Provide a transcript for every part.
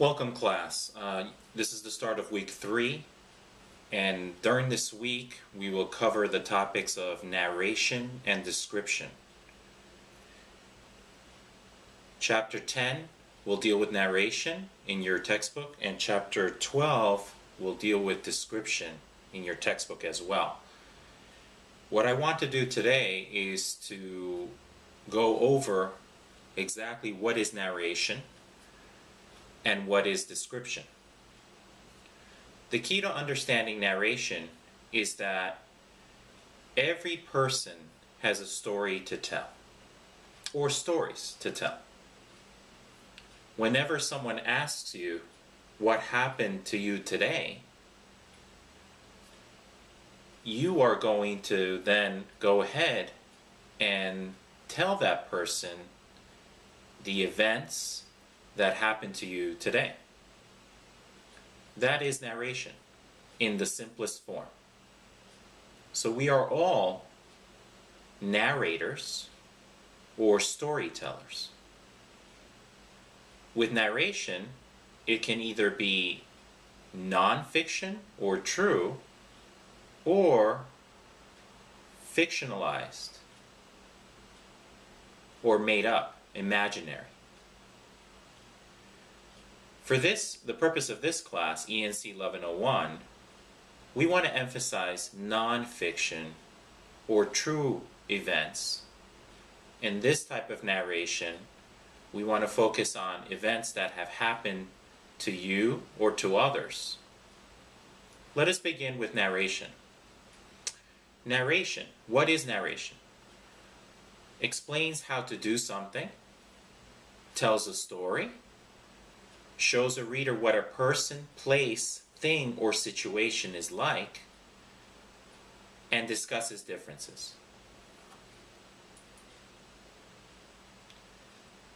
Welcome class. This is the start of week 3, and during this week we will cover the topics of narration and description. Chapter 10 will deal with narration in your textbook, and chapter 12 will deal with description in your textbook as well. What I want to do today is to go over exactly what is narration and what is description. The key to understanding narration is that every person has a story to tell, or stories to tell. Whenever someone asks you what happened to you today, you are going to then go ahead and tell that person the events that happened to you today. That is narration in the simplest form. So we are all narrators or storytellers. With narration, it can either be non-fiction or true, or fictionalized or made up, imaginary. For the purpose of this class, ENC1101, we want to emphasize non-fiction or true events. In this type of narration, we want to focus on events that have happened to you or to others. Let us begin with narration. Narration. What is narration? Explains how to do something, tells a story, shows a reader what a person, place, thing, or situation is like, and discusses differences.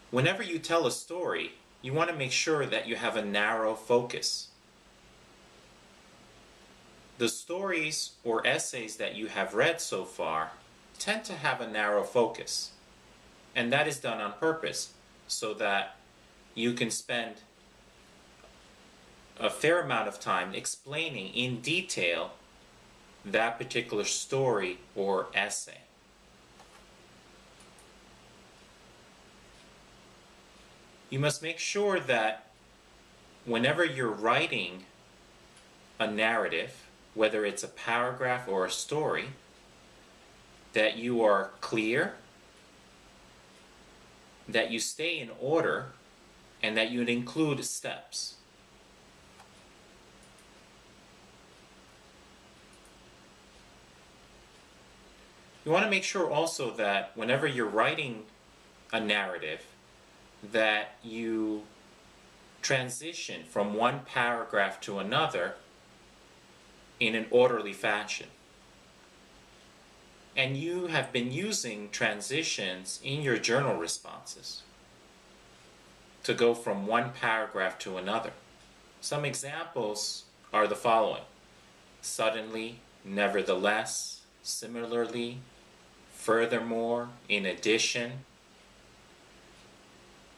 Whenever you tell a story, you want to make sure that you have a narrow focus. The stories or essays that you have read so far tend to have a narrow focus, and that is done on purpose so that you can spend a fair amount of time explaining in detail that particular story or essay. You must make sure that whenever you're writing a narrative, whether it's a paragraph or a story, that you are clear, that you stay in order, and that you include steps. You want to make sure also that whenever you're writing a narrative, that you transition from one paragraph to another in an orderly fashion. And you have been using transitions in your journal responses to go from one paragraph to another. Some examples are the following: suddenly, nevertheless, similarly, furthermore, in addition.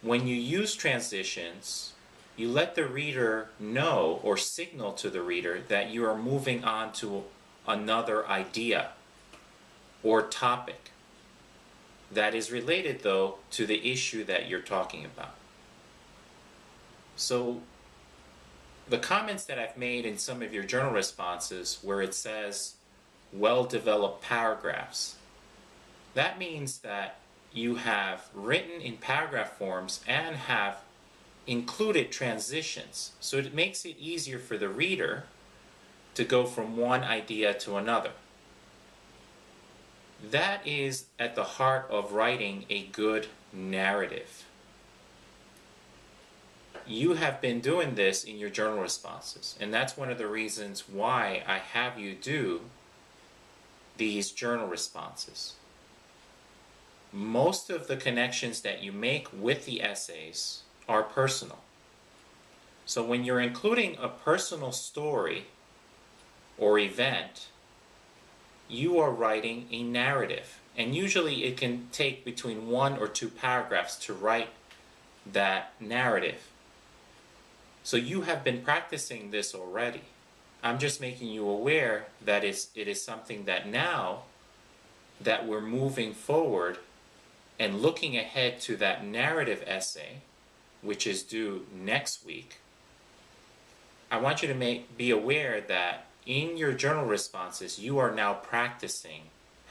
When you use transitions, you let the reader know or signal to the reader that you are moving on to another idea or topic that is related, though, to the issue that you're talking about. So the comments that I've made in some of your journal responses where it says well-developed paragraphs, that means that you have written in paragraph forms and have included transitions, so it makes it easier for the reader to go from one idea to another. That is at the heart of writing a good narrative. You have been doing this in your journal responses, and that's one of the reasons why I have you do these journal responses. Most of the connections that you make with the essays are personal. So when you're including a personal story or event, you are writing a narrative. And usually it can take between 1 or 2 paragraphs to write that narrative. So you have been practicing this already. I'm just making you aware that it is something that now that we're moving forward and looking ahead to that narrative essay, which is due next week, I want you to be aware that in your journal responses, you are now practicing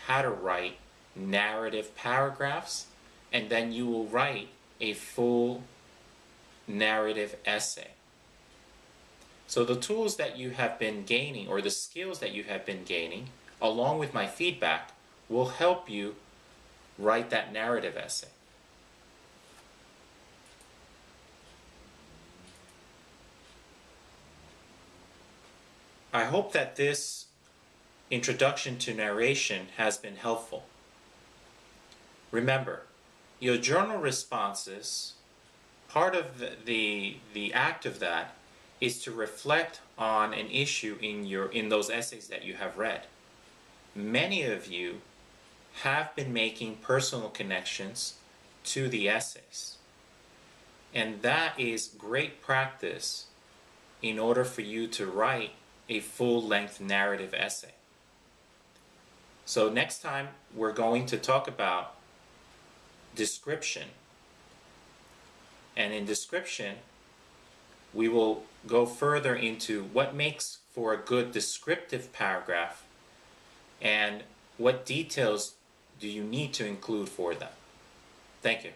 how to write narrative paragraphs, and then you will write a full narrative essay. So the tools that you have been gaining, or the skills that you have been gaining, along with my feedback, will help you write that narrative essay. I hope that this introduction to narration has been helpful. Remember, your journal responses, part of the act of that is to reflect on an issue in those essays that you have read. Many of you have been making personal connections to the essays, and that is great practice in order for you to write a full-length narrative essay. So next time we're going to talk about description, and in description we will go further into what makes for a good descriptive paragraph and what details do you need to include for them. Thank you.